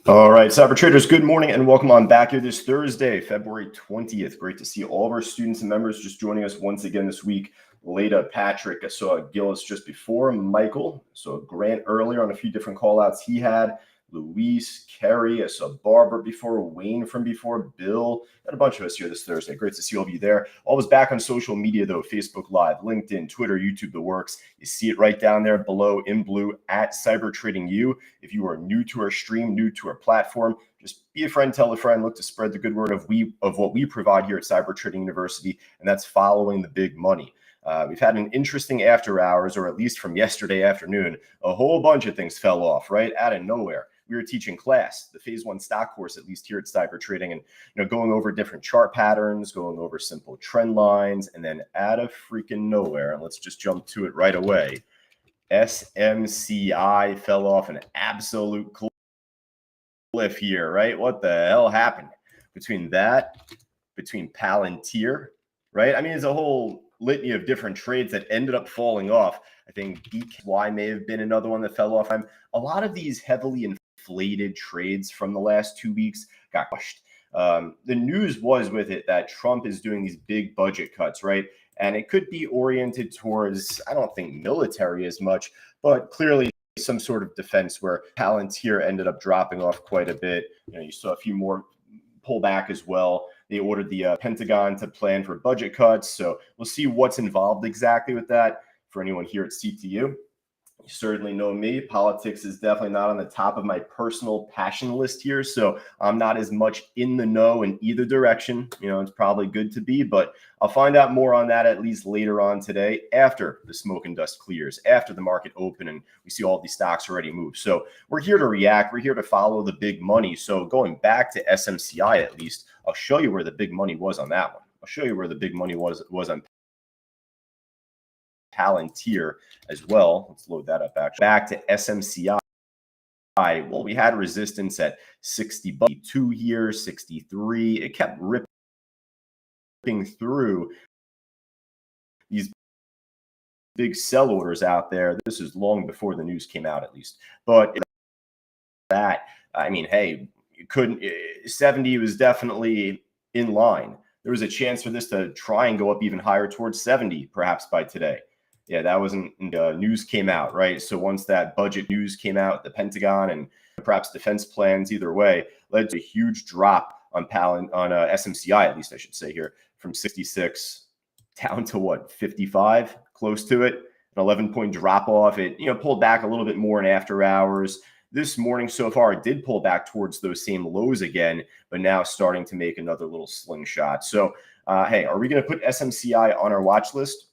All right, cyber traders, good morning and welcome on back here this Thursday, February 20th. Great to see all of our students and members just joining us once again this week. Leda, Patrick, I saw Gillis just before, Michael, so Grant earlier on a few different call outs he had, Luis, Kerry, I saw Barbara before, Wayne from before, Bill, and a bunch of us here this Thursday. Great to see all of you there. Always back on social media though, Facebook Live, LinkedIn, Twitter, YouTube, the works. You see it right down there below in blue at CyberTradingU. If you are new to our stream, new to our platform, just be a friend, tell a friend, look to spread the good word of what we provide here at Cyber Trading University, and that's following the big money. We've had an interesting after hours, or at least from yesterday afternoon, a whole bunch of things fell off right out of nowhere. We were teaching class, the phase 1 stock course, at least here at Cyber Trading, and going over different chart patterns, going over simple trend lines, and then out of freaking nowhere, and let's just jump to it right away. SMCI fell off an absolute cliff here, right? What the hell happened between that, between Palantir, right? I mean, it's a whole litany of different trades that ended up falling off. I think EKY may have been another one that fell off. A lot of these heavily inflated trades from the last 2 weeks got crushed. The news was with it that Trump is doing these big budget cuts, right? And it could be oriented towards, I don't think military as much, but clearly some sort of defense, where Palantir ended up dropping off quite a bit. You saw a few more pull back as well. They ordered the Pentagon to plan for budget cuts. So we'll see what's involved exactly with that. For anyone here at CTU, you certainly know me. Politics is definitely not on the top of my personal passion list here. So I'm not as much in the know in either direction. It's probably good to be, but I'll find out more on that at least later on today, after the smoke and dust clears, after the market open and we see all these stocks already move. So we're here to react. We're here to follow the big money. So going back to SMCI, at least, I'll show you where the big money was on that one. I'll show you where the big money was on Palantir as well. Let's load that up actually. Back to SMCI. Well, we had resistance at 62 here, 63. It kept ripping through these big sell orders out there. This is long before the news came out, at least. But that, I mean, hey, you couldn't, 70 was definitely in line. There was a chance for this to try and go up even higher towards 70, perhaps by today. Yeah, that wasn't, news came out, right? So once that budget news came out, the Pentagon and perhaps defense plans, either way, led to a huge drop on SMCI, at least I should say here, from 66 down to what, 55, close to it, an 11-point drop off. It pulled back a little bit more in after hours. This morning so far, it did pull back towards those same lows again, but now starting to make another little slingshot. So, hey, are we going to put SMCI on our watch list?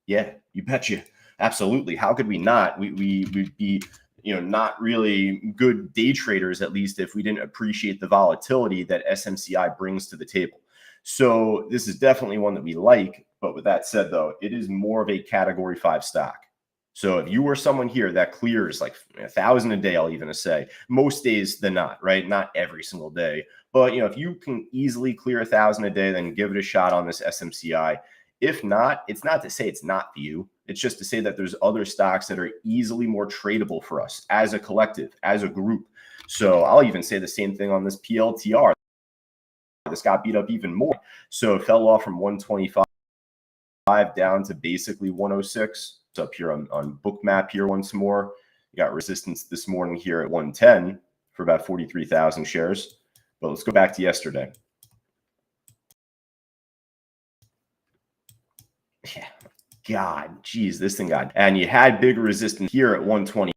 Yeah, you betcha. Absolutely. How could we not? We'd be, not really good day traders, at least if we didn't appreciate the volatility that SMCI brings to the table. So this is definitely one that we like. But with that said, though, it is more of a category 5 stock. So if you were someone here that clears like 1,000 a day, I'll even say, most days than not, right? Not every single day. But, if you can easily clear 1,000 a day, then give it a shot on this SMCI. If not, it's not to say it's not for you. It's just to say that there's other stocks that are easily more tradable for us as a collective, as a group. So I'll even say the same thing on this PLTR. This got beat up even more. So it fell off from 125 down to basically 106. It's up here on Bookmap here once more. You got resistance this morning here at 110 for about 43,000 shares. But let's go back to yesterday. Yeah, God, geez, this thing got, and you had big resistance here at 125.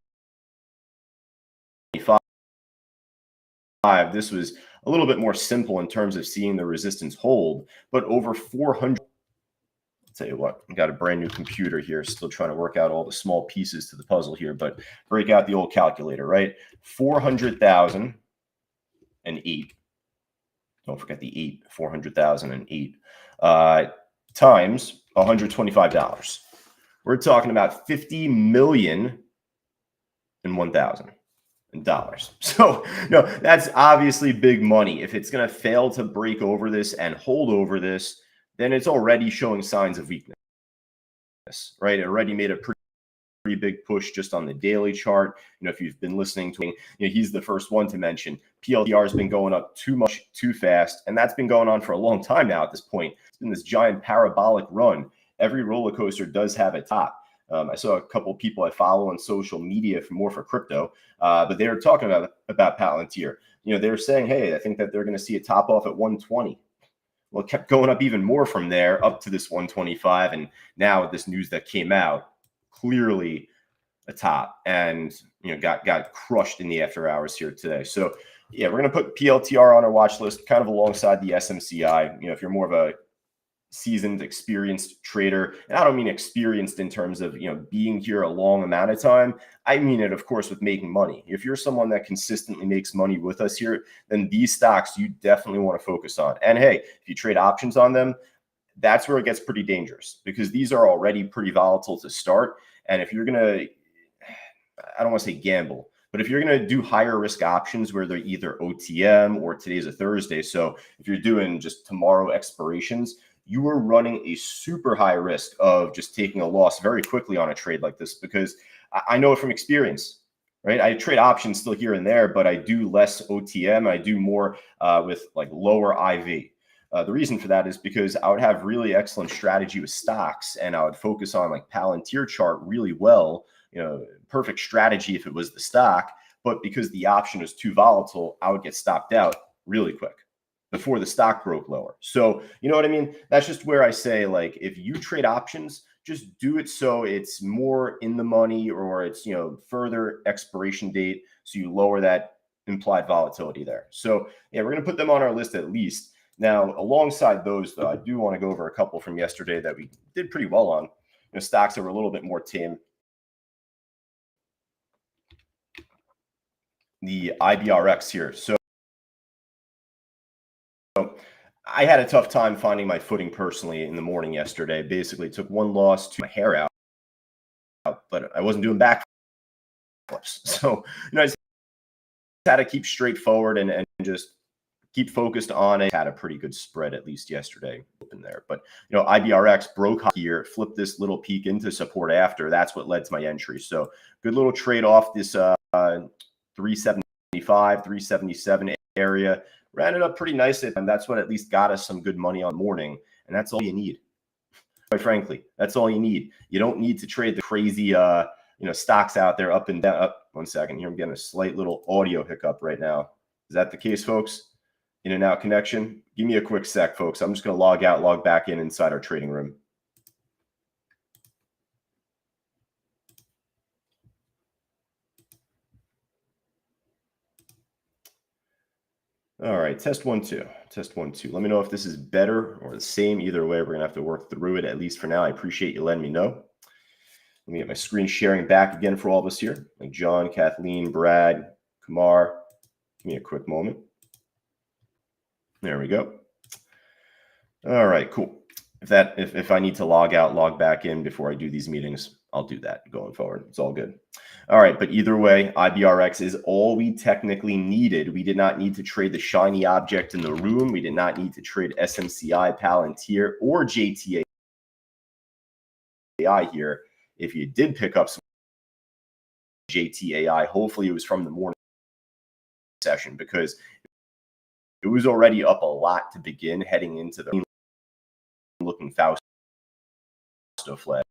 this was a little bit more simple in terms of seeing the resistance hold, but over 400. I'll tell you what, I got a brand new computer here, still trying to work out all the small pieces to the puzzle here, but break out the old calculator, right? 400,008. Don't forget the 8, 400,008 times $125. We're talking about 50 million and 1,000 dollars. So no, that's obviously big money. If it's going to fail to break over this and hold over this, then it's already showing signs of weakness, right? It already made a pretty big push just on the daily chart. If you've been listening to him, he's the first one to mention PLTR has been going up too much, too fast. And that's been going on for a long time now at this point. It's been this giant parabolic run. Every roller coaster does have a top. I saw a couple of people I follow on social media for crypto, but they were talking about Palantir. They were saying, hey, I think that they're going to see a top off at 120. Well, it kept going up even more from there up to this 125. And now with this news that came out, clearly a top, and got crushed in the after hours here today. So yeah, we're going to put PLTR on our watch list kind of alongside the SMCI. If you're more of a seasoned, experienced trader, and I don't mean experienced in terms of being here a long amount of time. I mean it, of course, with making money. If you're someone that consistently makes money with us here, then these stocks you definitely want to focus on. And hey, if you trade options on them, that's where it gets pretty dangerous, because these are already pretty volatile to start. And if you're gonna, I don't want to say gamble, but if you're going to do higher risk options where they're either OTM or today's a Thursday, so if you're doing just tomorrow expirations, you are running a super high risk of just taking a loss very quickly on a trade like this, because I know it from experience, right? I trade options still here and there, but I do less OTM. I do more with like lower IV. The reason for that is because I would have really excellent strategy with stocks, and I would focus on like Palantir chart really well, perfect strategy if it was the stock, but because the option is too volatile, I would get stopped out really quick before the stock broke lower. So, you know what I mean? That's just where I say, like, if you trade options, just do it so it's more in the money, or it's, further expiration date, so you lower that implied volatility there. So yeah, we're going to put them on our list at least. Now, alongside those, though, I do want to go over a couple from yesterday that we did pretty well on. Stocks that were a little bit more tame. The IBRX here. So I had a tough time finding my footing personally in the morning yesterday. Basically, took one loss to my hair out, but I wasn't doing backflips. So, I just had to keep straightforward and just keep focused on it. Had a pretty good spread, at least yesterday, open there. But, IBRX broke here, flipped this little peak into support after. That's what led to my entry. So good little trade off this 375, 377 area. Ran it up pretty nice, and that's what at least got us some good money on morning. And that's all you need. Quite frankly, that's all you need. You don't need to trade the crazy, stocks out there up and down. Up, 1 second here. I'm getting a slight little audio hiccup right now. Is that the case, folks? In and out connection? Give me a quick sec, folks. I'm just going to log out, log back in inside our trading room. All right, test 1 2. Test 1 2. Let me know if this is better or the same. Either way, we're going to have to work through it, at least for now. I appreciate you letting me know. Let me get my screen sharing back again for all of us here, like John, Kathleen, Brad, Kumar. Give me a quick moment. There we go. All right, cool. If I need to log out, log back in before I do these meetings, I'll do that going forward. It's all good. All right, but either way, IBRX is all we technically needed. We did not need to trade the shiny object in the room. We did not need to trade SMCI, Palantir, or JTAI here. If you did pick up some JTAI, hopefully it was from the morning session, because it was already up a lot to begin heading into the looking Fausto flag.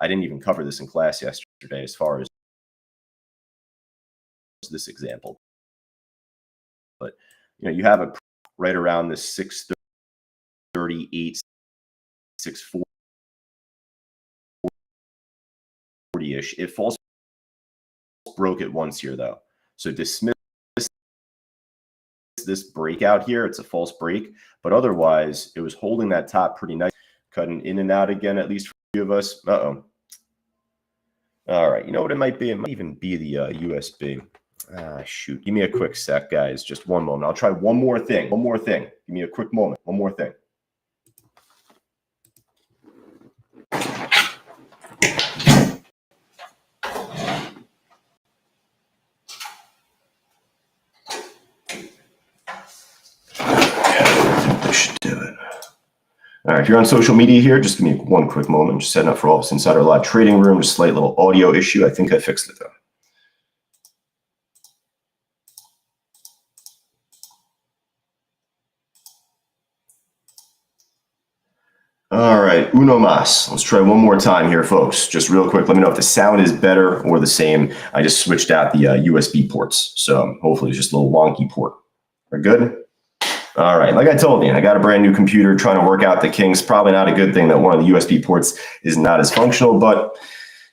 I didn't even cover this in class yesterday as far as this example, but you have a right around the 638, 640-ish. It falls broke it once here though. So dismiss this breakout here. It's a false break, but otherwise it was holding that top pretty nice, cutting in and out again, at least for a few of us. All right, you know what it might be? It might even be the USB. Shoot, give me a quick sec, guys. Just one moment. I'll try one more thing. Give me a quick moment. One more thing. All right, if you're on social media here, just give me one quick moment. I'm just setting up for all of us inside our live trading room. Just a slight little audio issue. I think I fixed it though. All right, uno más. Let's try one more time here, folks. Just real quick, let me know if the sound is better or the same. I just switched out the USB ports, so hopefully it's just a little wonky port. We're good? All right, like I told you, I got a brand new computer trying to work out the kinks. Probably not a good thing that one of the USB ports is not as functional, but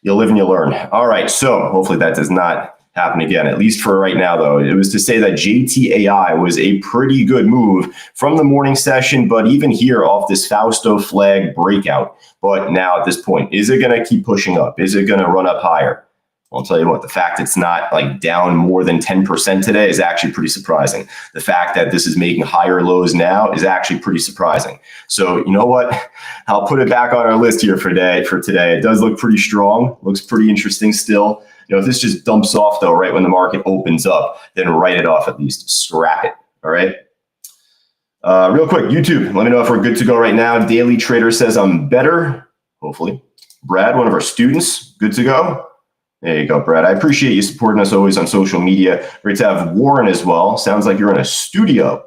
you live and you learn. All right, so hopefully that does not happen again, at least for right now, though. It was to say that JTAI was a pretty good move from the morning session, but even here off this Fausto flag breakout. But now at this point, is it going to keep pushing up? Is it going to run up higher? I'll tell you what, the fact it's not like down more than 10% today is actually pretty surprising. The fact that this is making higher lows now is actually pretty surprising. So you know what? I'll put it back on our list here for today. It does look pretty strong, looks pretty interesting still. You know, if this just dumps off though, right when the market opens up, then write it off at least, scrap it, all right? Real quick, YouTube, let me know if we're good to go right now. Daily Trader says I'm better, hopefully. Brad, one of our students, good to go. There you go, Brad. I appreciate you supporting us always on social media. Great to have Warren as well. Sounds like you're in a studio.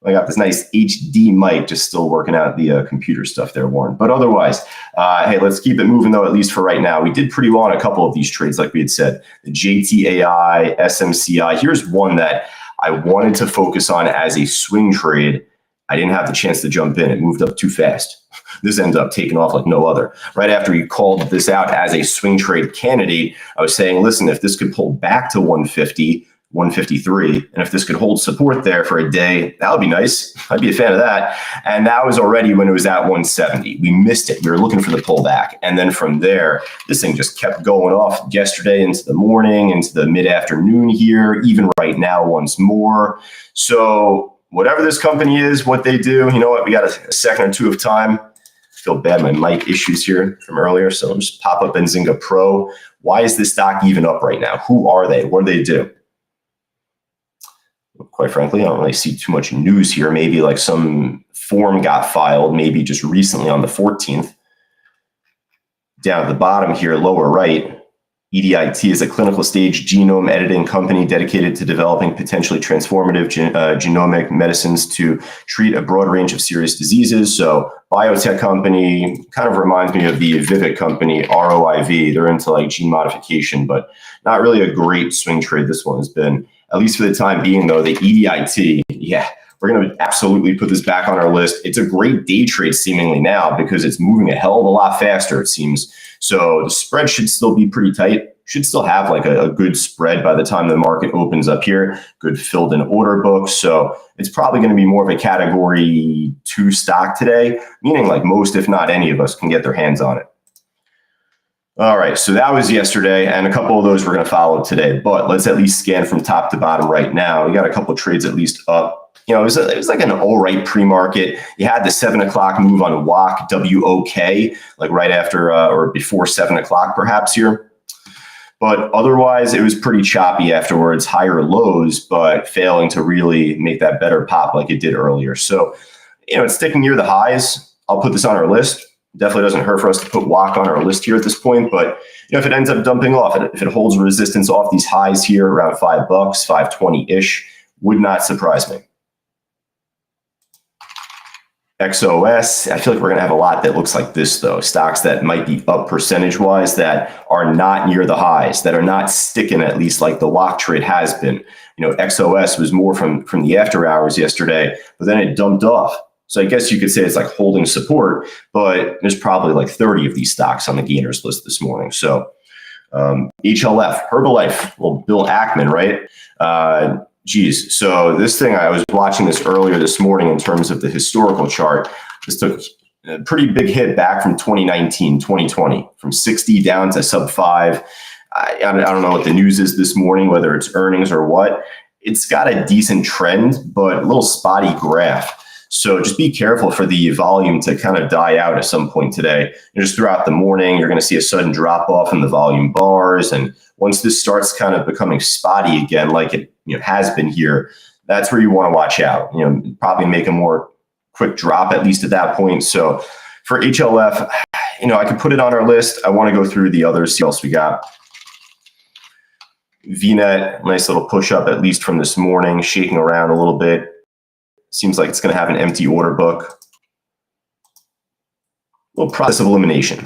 I got this nice HD mic, just still working out the computer stuff there, Warren. But otherwise, hey, let's keep it moving though, at least for right now. We did pretty well on a couple of these trades, like we had said. The JTAI, SMCI. Here's one that I wanted to focus on as a swing trade. I didn't have the chance to jump in. It moved up too fast. This ended up taking off like no other. Right after he called this out as a swing trade candidate, I was saying, listen, if this could pull back to 150, 153, and if this could hold support there for a day, that would be nice. I'd be a fan of that. And that was already when it was at 170. We missed it. We were looking for the pullback. And then from there, this thing just kept going off yesterday into the morning, into the mid-afternoon here, even right now once more. So whatever this company is, what they do, you know what? We got a second or two of time. I feel bad, my mic issues here from earlier. So I'll just pop up Benzinga Pro. Why is this stock even up right now? Who are they? What do they do? Quite frankly, I don't really see too much news here. Maybe like some form got filed, maybe just recently on the 14th. Down at the bottom here, lower right, EDIT is a clinical stage genome editing company dedicated to developing potentially transformative genomic medicines to treat a broad range of serious diseases. So biotech company, kind of reminds me of the Vivek company, ROIV. They're into like gene modification, but not really a great swing trade this one has been. At least for the time being, though, the EDIT, yeah, we're going to absolutely put this back on our list. It's a great day trade seemingly now because it's moving a hell of a lot faster, it seems. So the spread should still be pretty tight. Should still have like a good spread by the time the market opens up here. Good filled in order book. So it's probably going to be more of a category 2 stock today, meaning like most, if not any of us, can get their hands on it. All right, so that was yesterday, and a couple of those we're going to follow today. But let's at least scan from top to bottom right now. We got a couple of trades at least up. You know, it was like an all right pre-market. You had the 7 o'clock move on WOK, W-O-K, like right after or before 7 o'clock perhaps here. But otherwise, it was pretty choppy afterwards, higher lows, but failing to really make that better pop like it did earlier. So, you know, it's sticking near the highs. I'll put this on our list. Definitely doesn't hurt for us to put WOK on our list here at this point, but you know, if it ends up dumping off, if it holds resistance off these highs here around $5, 520-ish, would not surprise me. XOS, I feel like we're going to have a lot that looks like this, though. Stocks that might be up percentage-wise that are not near the highs, that are not sticking at least like the WOK trade has been. You know, XOS was more from the after hours yesterday, but then it dumped off. So I guess you could say it's like holding support, but there's probably like 30 of these stocks on the gainers list this morning. So HLF, Herbalife, well, Bill Ackman, right? Geez, so this thing, I was watching this earlier this morning in terms of the historical chart. This took a pretty big hit back from 2019, 2020, from 60 down to sub 5. I don't know what the news is this morning, whether it's earnings or what. It's got a decent trend, but a little spotty graph. So just be careful for the volume to kind of die out at some point today. And just throughout the morning, you're going to see a sudden drop off in the volume bars. And once this starts kind of becoming spotty again, like it has been here, that's where you want to watch out. Probably make a more quick drop, at least at that point. So for HLF, I could put it on our list. I want to go through the others, see what else we got. VNet, nice little push up, at least from this morning, shaking around a little bit. Seems like it's going to have an empty order book. Little process of elimination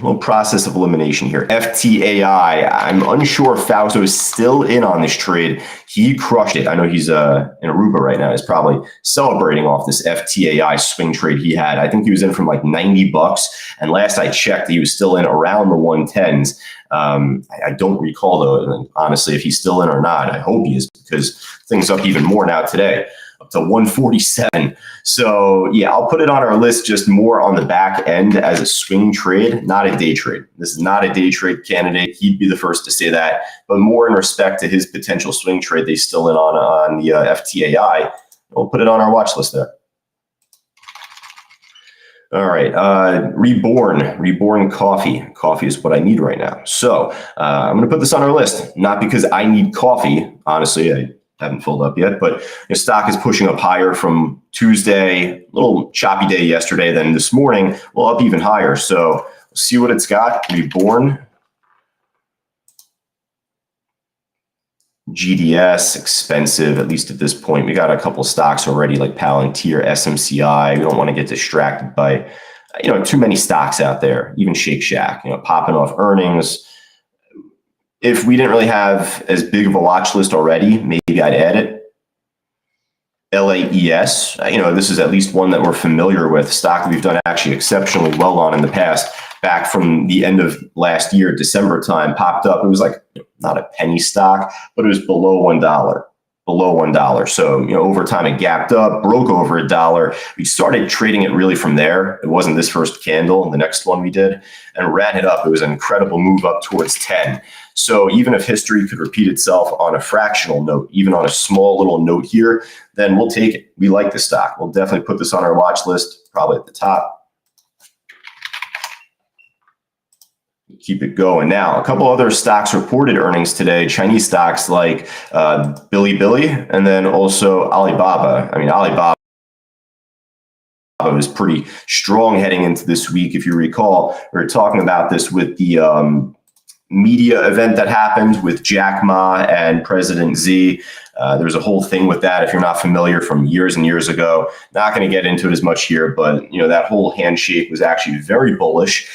here. FTAI, I'm unsure if Fausto is still in on this trade. He crushed it. I know he's in Aruba right now. He's probably celebrating off this FTAI swing trade he had. I think he was in from like $90. And last I checked, he was still in around the 110s. I don't recall though, honestly, if he's still in or not. I hope he is, because things up even more now today, up to 147. So yeah, I'll put it on our list just more on the back end as a swing trade, not a day trade. This is not a day trade candidate. He'd be the first to say that, but more in respect to his potential swing trade they still in on the FTAI. We'll put it on our watch list there. All right, Reborn Coffee. Coffee is what I need right now. So I'm going to put this on our list, not because I need coffee. Honestly, I haven't filled up yet, but stock is pushing up higher from Tuesday, a little choppy day yesterday, then this morning, well, up even higher. So we'll see what it's got. Reborn. GDS, expensive, at least at this point. We got a couple stocks already like Palantir, SMCI. We don't want to get distracted by, too many stocks out there, even Shake Shack, popping off earnings. If we didn't really have as big of a watch list already, maybe I'd add it. LAES, this is at least one that we're familiar with. Stock we've done actually exceptionally well on in the past. Back from the end of last year, December time, popped up. It was like not a penny stock, but it was below $1. Below $1. So, over time it gapped up, broke over $1. We started trading it really from there. It wasn't this first candle, the next one we did, and ran it up. It was an incredible move up towards 10. So even if history could repeat itself on a fractional note, even on a small little note here, then we'll take it. We like the stock. We'll definitely put this on our watch list, probably at the top. Keep it going. Now, a couple other stocks reported earnings today, Chinese stocks like Bilibili and then also Alibaba. I mean, Alibaba was pretty strong heading into this week. If you recall, we were talking about this with the media event that happened with Jack Ma and President Xi. There was a whole thing with that, if you're not familiar, from years and years ago. Not going to get into it as much here, but that whole handshake was actually very bullish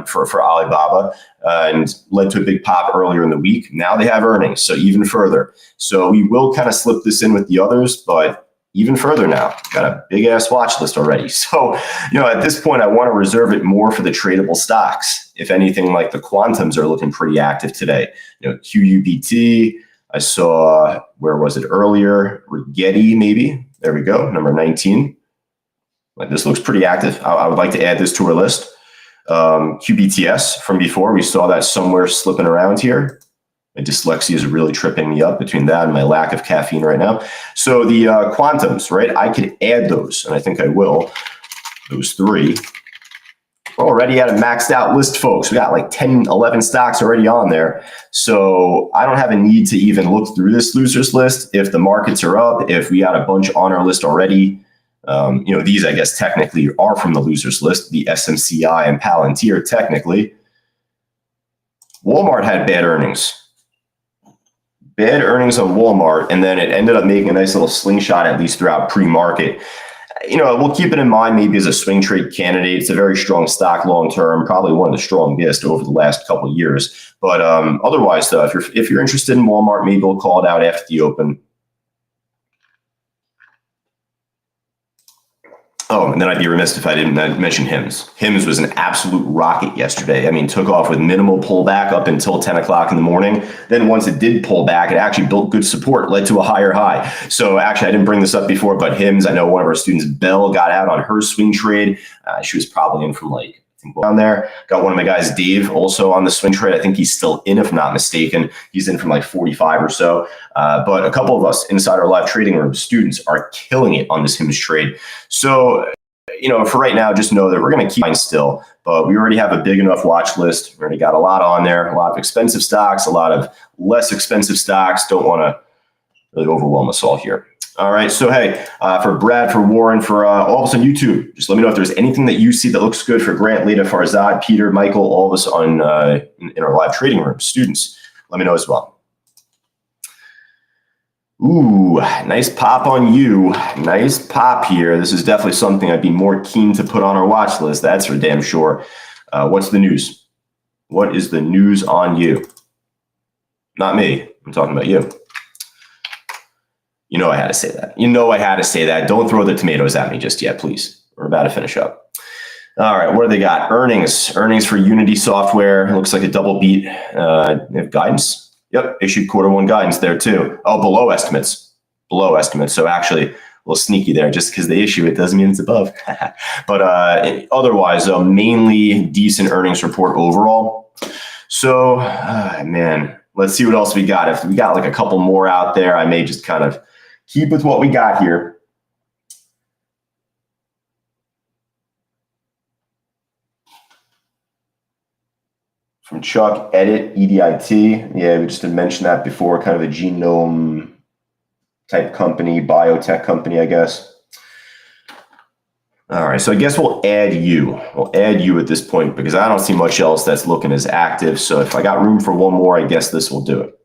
for Alibaba and led to a big pop earlier in the week. Now they have earnings, so even further. So we will kind of slip this in with the others, but even further now. Got a big ass watch list already. So, at this point, I want to reserve it more for the tradable stocks. If anything, like the quantums are looking pretty active today. QUBT, I saw, where was it earlier? Rigetti, maybe. There we go, number 19. Like, this looks pretty active. I would like to add this to our list. QBTS from before, we saw that somewhere slipping around here. My dyslexia is really tripping me up between that and my lack of caffeine right now. So the quantums, right? I could add those, and I think I will. Those three. We're already at a maxed out list, folks. We got like 10, 11 stocks already on there. So I don't have a need to even look through this losers list. If the markets are up, if we got a bunch on our list already, these, I guess, technically are from the losers list, the SMCI and Palantir, technically. Walmart had bad earnings. Bad earnings on Walmart, and then it ended up making a nice little slingshot, at least throughout pre-market. We'll keep it in mind maybe as a swing trade candidate. It's a very strong stock long-term, probably one of the strongest over the last couple of years. But otherwise, though, if you're interested in Walmart, maybe we'll call it out after the open. Oh, and then I'd be remiss if I didn't mention HIMS. HIMS was an absolute rocket yesterday. I mean, took off with minimal pullback up until 10 o'clock in the morning. Then once it did pull back, it actually built good support, led to a higher high. So actually, I didn't bring this up before, but HIMS, I know one of our students, Belle, got out on her swing trade. She was probably in from like, down there. Got one of my guys, Dave, also on the swing trade. I think he's still in, if not mistaken. He's in from like 45 or so. But a couple of us inside our live trading room, students, are killing it on this HIMS trade. So, for right now, just know that we're going to keep still, but we already have a big enough watch list. We already got a lot on there, a lot of expensive stocks, a lot of less expensive stocks. Don't want to really overwhelm us all here. All right. So, hey, for Brad, for Warren, for all of us on YouTube, just let me know if there's anything that you see that looks good for Grant, Leda, Farzad, Peter, Michael, all of us on in our live trading room. Students, let me know as well. Ooh, nice pop on you. Nice pop here. This is definitely something I'd be more keen to put on our watch list. That's for damn sure. What's the news? What is the news on you? Not me. I'm talking about you. You know I had to say that. Don't throw the tomatoes at me just yet, please. We're about to finish up. All right, what do they got? Earnings. Earnings for Unity Software. It looks like a double beat. They have guidance. Yep, issued Q1 guidance there too. Oh, below estimates. Below estimates. So actually a little sneaky there. Just because they issue it doesn't mean it's above. But otherwise, mainly decent earnings report overall. So, man, let's see what else we got. If we got like a couple more out there, I may just kind of keep with what we got here. From Chuck, Edit, EDIT. Yeah, we just did mention that before, kind of a genome type company, biotech company, I guess. All right, so I guess we'll add you. We'll add you at this point because I don't see much else that's looking as active. So if I got room for one more, I guess this will do it.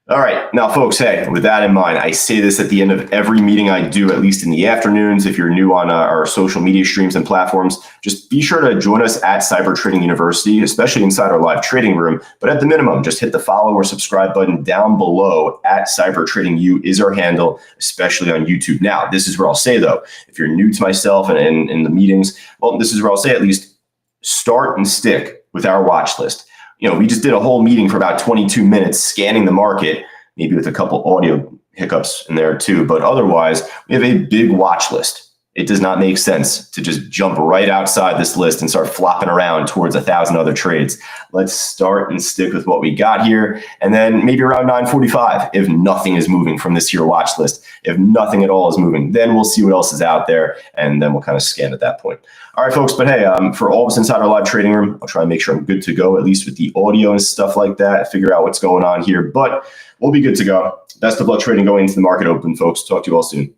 All right, now folks, hey, with that in mind, I say this at the end of every meeting I do, at least in the afternoons. If you're new on our social media streams and platforms, just be sure to join us at Cyber Trading University, especially inside our live trading room. But at the minimum, just hit the follow or subscribe button down below. At Cyber Trading U is our handle, especially on YouTube. Now, this is where I'll say though, if you're new to myself and in the meetings, well, this is where I'll say at least start and stick with our watch list. We just did a whole meeting for about 22 minutes scanning the market, maybe with a couple audio hiccups in there too. But otherwise, we have a big watch list. It does not make sense to just jump right outside this list and start flopping around towards 1,000 other trades. Let's start and stick with what we got here. And then maybe around 9:45, if nothing is moving from this here watch list, if nothing at all is moving, then we'll see what else is out there. And then we'll kind of scan at that point. All right, folks. But hey, for all of us inside our live trading room, I'll try and make sure I'm good to go, at least with the audio and stuff like that, figure out what's going on here. But we'll be good to go. Best of luck trading going into the market open, folks. Talk to you all soon.